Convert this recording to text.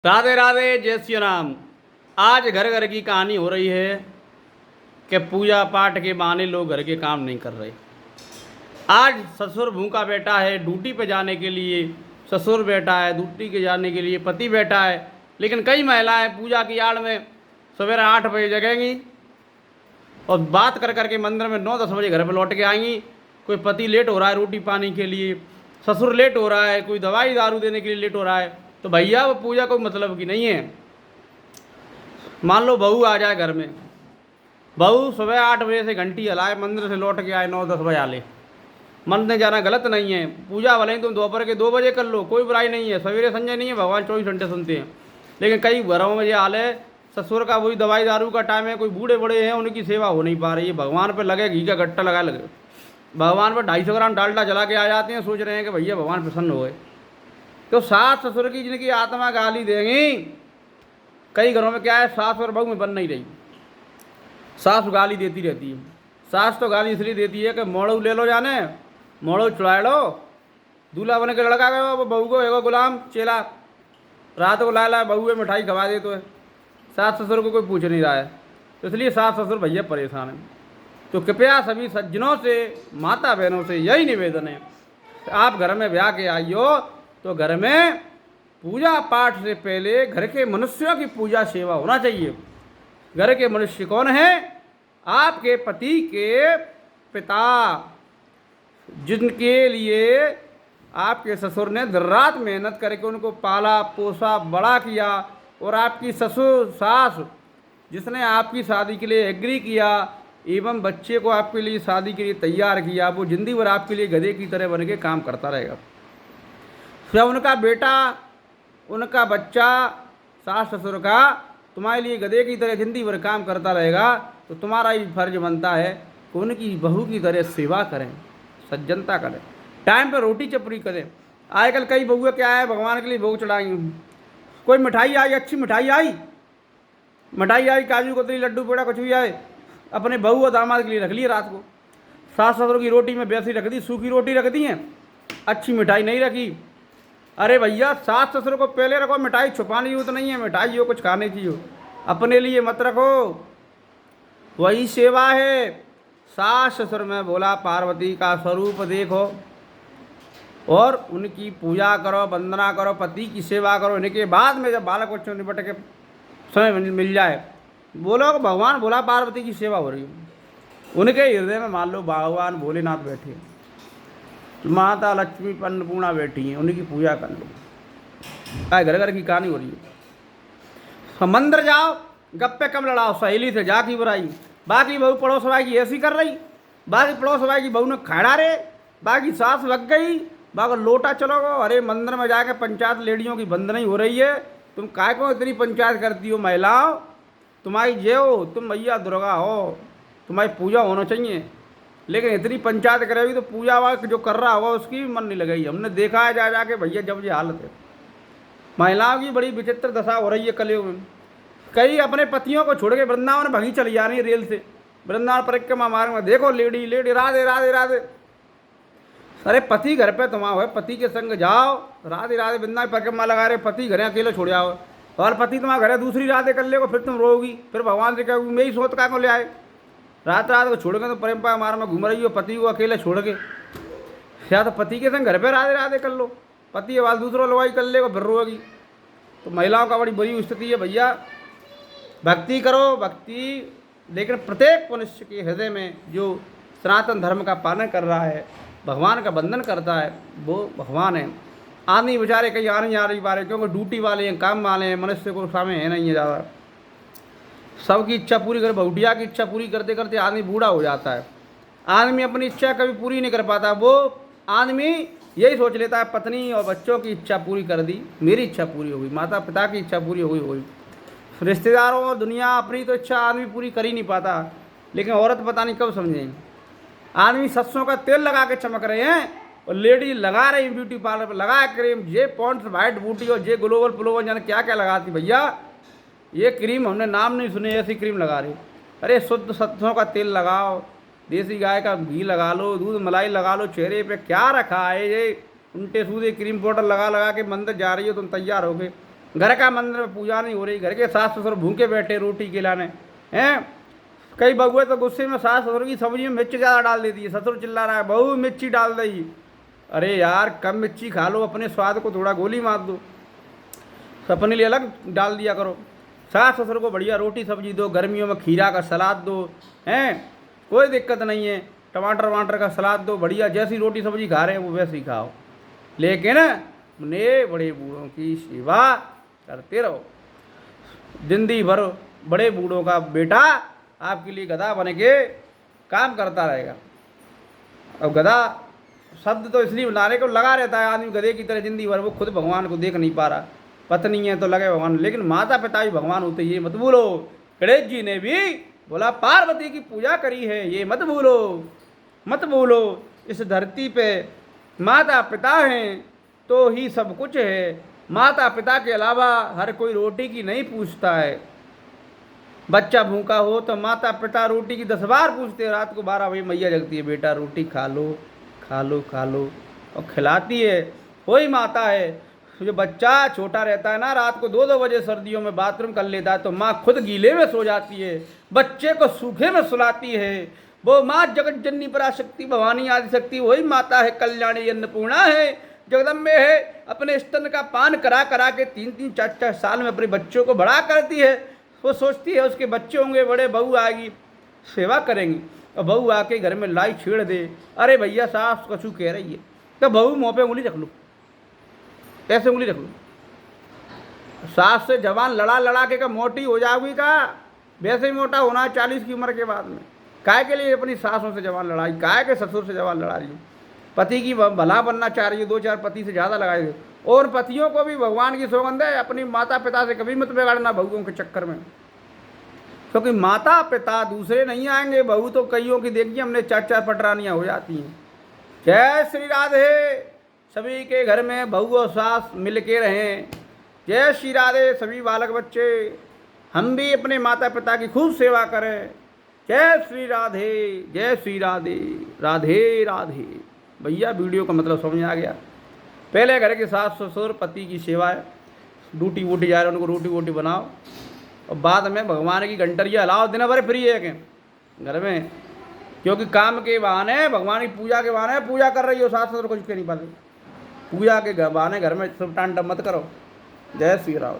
राधे राधे, जय श्री राम। आज घर घर की कहानी हो रही है कि पूजा पाठ के बहाने लोग घर के काम नहीं कर रहे। आज ससुर भूखा बैठा है ड्यूटी पे जाने के लिए, ससुर बैठा है ड्यूटी के जाने के लिए, पति बैठा है, लेकिन कई महिलाएं पूजा की आड़ में सवेरे 8 बजे जगेंगी और बात कर करके मंदिर में 9-10 बजे घर पर लौट के आएंगी। कोई पति लेट हो रहा है रोटी पानी के लिए, ससुर लेट हो रहा है, कोई दवाई दारू देने के लिए लेट हो रहा है, तो भैया वो पूजा कोई मतलब की नहीं है। मान लो बहू आ जाए घर में, बहू सुबह 8 बजे से घंटी हलाए, मंदिर से लौट के आए 9-10 बजे आले, मंदिर जाना गलत नहीं है। पूजा भले ही तुम दोपहर के 2 बजे कर लो, कोई बुराई नहीं है, सवेरे संजय नहीं है, भगवान 24 घंटे सुनते हैं। लेकिन कई घरों में ये हाल है, ससुर का वही दवाई दारू का टाइम है, कोई बूढ़े बड़े हैं उनकी सेवा हो नहीं पा रही है। भगवान पर लगे घी का गट्टा लगा लगे, भगवान पर 250 ग्राम डालडा जला के आ जाते हैं, सोच रहे हैं कि भैया भगवान प्रसन्न हो गए। तो सास ससुर की जिनकी आत्मा गाली देंगी, कई घरों में क्या है, सास और बहू में बन नहीं रही, सास गाली देती रहती है। सास तो गाली इसलिए देती है कि मोड़ू ले लो, जाने मोड़ू चुड़ाए लो, दूल्हा बन के लड़का गया वो बहू को एगो गुलाम चेला रात को लाए बहू मिठाई खवा दे, तो है सास ससुर को कोई पूछ नहीं रहा है। तो इसलिए सास ससुर भैया परेशान हैं। तो कृपया सभी सज्जनों से, माता बहनों से यही निवेदन है, आप घर में ब्याह के आइयो तो घर में पूजा पाठ से पहले घर के मनुष्यों की पूजा सेवा होना चाहिए। घर के मनुष्य कौन है? आपके पति के पिता, जिनके लिए आपके ससुर ने दिन रात मेहनत करके उनको पाला पोसा बड़ा किया, और आपकी ससुर सास जिसने आपकी शादी के लिए एग्री किया एवं बच्चे को आपके लिए शादी के लिए तैयार किया, वो जिंदगी भर आपके लिए गधे की तरह बन के काम करता रहेगा। फिर उनका बेटा, उनका बच्चा, सास ससुर का तुम्हारे लिए गधे की तरह जिंदगी भर काम करता रहेगा, तो तुम्हारा ही फर्ज बनता है कि उनकी बहू की तरह सेवा करें, सज्जनता करें, टाइम पर रोटी चपड़ी करें। आजकल कई बहुएं क्या है, भगवान के लिए भोग चढ़ाएंगी, कोई मिठाई आई, अच्छी मिठाई आई, काजू कतरी लड्डू पेड़ा कुछ भी आए, अपने बहू और दामाद के लिए रख लिए रात को। सास ससुर की रोटी में वैसी रख दी, सूखी रोटी रख दी है, अच्छी मिठाई नहीं रखी। अरे भैया, सास ससुर को पहले रखो, मिठाई छुपाने की जरूरत नहीं है, मिठाई हो कुछ खाने की हो, अपने लिए मत रखो, वही सेवा है। सास ससुर में बोला पार्वती का स्वरूप देखो और उनकी पूजा करो, वंदना करो, पति की सेवा करो। इनके बाद में जब बालक बच्चों निपट के समय मिल जाए, बोलो भगवान भोला पार्वती की सेवा हो रही हो, उनके हृदय में मान लो भगवान भोलेनाथ बैठे, माता लक्ष्मी अन्नपूर्णा बैठी हैं, उनकी पूजा कर लो। घर घर की कहानी हो रही है। मंदिर जाओ, गप्पे कम लड़ाओ, सहेली से जा की बुराई, बाकी बहू पड़ोस भाई की ऐसी कर रही, बाकी पड़ोस भाई की बहू ने खाड़ा रे, बाकी सास लग गई, बाकी लोटा चलो गो। अरे मंदिर में जाके पंचायत लेडियों की बंद नहीं हो रही है, तुम काय को इतनी पंचायत करती हो? महिलाओं, तुम्हारी जय हो, तुम मैया दुर्गा हो, तुम्हारी पूजा होना चाहिए, लेकिन इतनी पंचायत करेगी तो पूजा वाला जो कर रहा होगा उसकी भी मन नहीं लगेगी। हमने देखा है जा जाके भैया, जब ये हालत है, महिलाओं की बड़ी विचित्र दशा हो रही है कलयुग में। कई अपने पतियों को छोड़ के वृंदावन भगी चली जा रही है रेल से, वृंदावन परिक्रमा मार्ग में देखो लेडी राधे राधे राधे। अरे पति घर पे तुम्हारा है, पति के संग जाओ, राधे राधे वृंदावन परिक्रमा लगा रहे, पति घर अकेले छोड़ जाओ, और पति तुम्हारा घर दूसरी राधे कर लेगो, फिर तुम रोगी, फिर भगवान से कहोगी मेरी सोच का को ले आए। रात रात को छोड़ के तो परम्परा मार्ग में घूम रही हो, पति को अकेले छोड़ के, या तो पति के संग घर पे राधे राधे कर लो, पति के बाद दूसरों लवाई कर लेगो, फिर रोगी। तो महिलाओं का बड़ी बुरी स्थिति है भैया। भक्ति करो, भक्ति, लेकिन प्रत्येक मनुष्य के हृदय में जो सनातन धर्म का पालन कर रहा है, भगवान का बंधन करता है, वो भगवान है। आदमी बेचारे कहीं आ नहीं आ रही बारे, क्योंकि ड्यूटी वाले हैं, काम वाले हैं, मनुष्य को सामने है नहीं है ज़्यादा, सबकी इच्छा पूरी कर, बहुटिया की इच्छा पूरी करते करते आदमी बूढ़ा हो जाता है। आदमी अपनी इच्छा कभी पूरी नहीं कर पाता, वो आदमी यही सोच लेता है पत्नी और बच्चों की इच्छा पूरी कर दी, मेरी इच्छा पूरी हो गई, माता पिता की इच्छा पूरी हो गई, रिश्तेदारों और दुनिया अपनी तो इच्छा आदमी पूरी कर ही नहीं पाता। लेकिन औरत पता नहीं कब समझेंगे। आदमी सरसों का तेल लगा के चमक रहे हैं और लेडी लगा रही ब्यूटी पार्लर पर, लगा क्रीम, जे पॉन्ड्स वाइट बूटी और जे ग्लोबल प्लोवन जाने क्या क्या लगाती भैया। ये क्रीम हमने नाम नहीं सुने, ऐसी क्रीम लगा रही। अरे शुद्ध सरसों का तेल लगाओ, देसी गाय का घी लगा लो, दूध मलाई लगा लो, चेहरे पे क्या रखा है ये उल्टे सूधे क्रीम पाउडर लगा लगा के मंदिर जा रही हो तुम, तैयार हो गए। घर का मंदिर में पूजा नहीं हो रही, घर के सास ससुर भूखे बैठे रोटी खिलाने हैं। कई बहुएं तो गुस्से में सास ससुर की सब्जी में मिर्च ज़्यादा डाल देती है, ससुर चिल्ला रहा है बहू मिर्ची डाल दी। अरे यार कम मिर्ची खा लो, अपने स्वाद को थोड़ा गोली मार दो, अपने लिए अलग डाल दिया करो। सास ससुर को बढ़िया रोटी सब्जी दो, गर्मियों में खीरा का सलाद दो, हैं कोई दिक्कत नहीं है, टमाटर वमाटर का सलाद दो, बढ़िया जैसी रोटी सब्जी खा रहे हैं वो वैसे ही खाओ, लेकिन अपने बड़े बूढ़ों की सेवा करते रहो। जिंदगी भर बड़े बूढ़ों का बेटा आपके लिए गधा बन के काम करता रहेगा। अब गधा शब्द तो इसलिए बुलाने को लगा रहता है आदमी गधे की तरह जिंदगी भर, वो खुद भगवान को देख नहीं पा रहा, पत्नी है तो लगे भगवान, लेकिन माता पिता भी भगवान होते, ये मत भूलो। गणेश जी ने भी बोला पार्वती की पूजा करी है, ये मत भूलो, मत भूलो। इस धरती पे माता पिता हैं तो ही सब कुछ है, माता पिता के अलावा हर कोई रोटी की नहीं पूछता है। बच्चा भूखा हो तो माता पिता रोटी की 10 बार पूछते हैं, रात को 12 बजे मैया जगती है, बेटा रोटी खा लो खा लो खा लो, और खिलाती है। वही माता है। जो बच्चा छोटा रहता है ना, रात को 2-2 बजे सर्दियों में बाथरूम कर लेता है तो माँ खुद गीले में सो जाती है, बच्चे को सूखे में सुलाती है। वो माँ जगत जननी पराशक्ति भवानी आदि शक्ति वही माता है, कल्याणी अन्नपूर्णा है, जगदम्बे है। अपने स्तन का पान करा करा के 3-3 4-4 साल में अपने बच्चों को बड़ा करती है। वो सोचती है उसके बच्चे होंगे बड़े, बहू आएगी सेवा करेंगी, और बहू आके घर में लाई छेड़ दे, अरे भैया सास कछु कह रही है, तो बहू मुँह पे उंगली रख लो, ऐसे उंगली रख लो। सास से जवान लड़ा लड़ा के का मोटी हो जाओगी का, वैसे ही मोटा होना है 40 की उम्र के बाद में। काय के लिए अपनी सासों से जवान लड़ाई, काय के ससुर से जवान लड़ा रही हो, पति की भला बनना चाह रही हो, 2-4 पति से ज़्यादा लगाई हो। और पतियों को भी भगवान की सौगंध है, अपनी माता पिता से कभी मत बिगाड़ना बहुओं के चक्कर में, क्योंकि माता पिता दूसरे नहीं आएंगे। बहू तो कईयों की देखिए हमने 4-4 पटरानियाँ हो जाती हैं। जय श्री राधे। सभी के घर में बहू और सास मिल के रहें। जय श्री राधे। सभी बालक बच्चे हम भी अपने माता पिता की खूब सेवा करें। जय श्री राधे, जय श्री राधे, राधे राधे। भैया वीडियो का मतलब समझ आ गया। पहले घर के सास ससुर पति की सेवा है, ड्यूटी वूटी जा रहे उनको रोटी वोटी बनाओ, और बाद में भगवान की घंटरिया हलाओ, दिन भर फ्री है कि घर में, क्योंकि काम के बहाने भगवान की पूजा के बहाने पूजा कर रही हो, सास ससुर कुछ कह नहीं पाते, पूजा के बहाने घर में सब टांड मत करो। जय श्री राम।